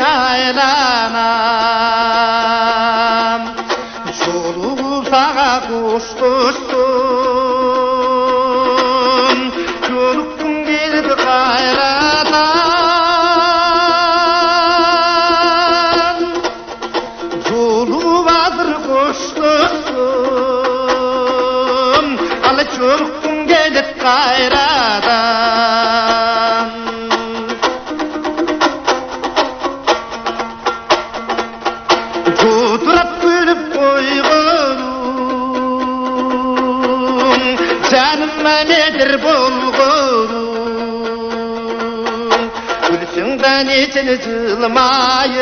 aylanam Çoluğu sağa koştuşsun Çoluktum geldi gayradan Çoluğu vardır koştuşsun Ala çoluktum geldi gayradan Kudurat gülüp koygunum Canıma nedir bulgunum Gülsünden içini cılmayıp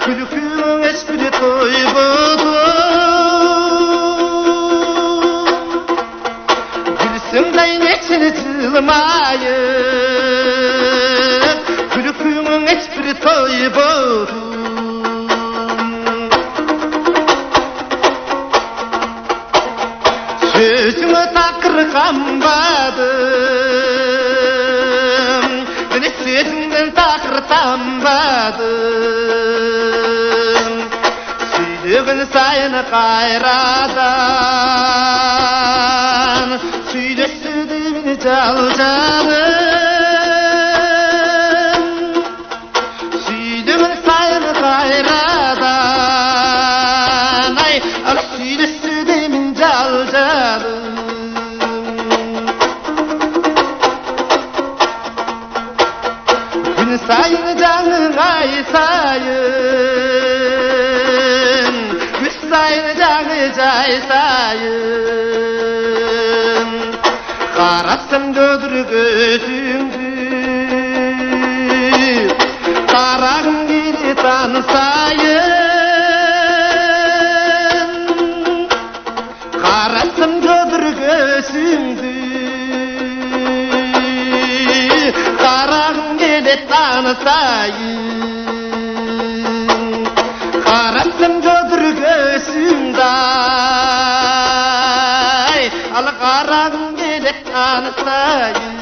Gülkün espri toybudum Gülsünden içini cılmayıp Gülkün espri toybudum Sözümü takır kambadım Beni sözümden takır tambadım Süydüğün sayını kayradan Süyle süydüğünü cal canım Süydüğün sayını kayradan Ay ala süyle süydüğün cal canım Gün sayın canın ay sayın Güç sayın canı cay sayın Karasın gödür gözümdü Karağım geri tanısayın Karasın gödür gözümdü Karağım geri tanısayın Karasın gödür gözümde Al karağım geri tanısayın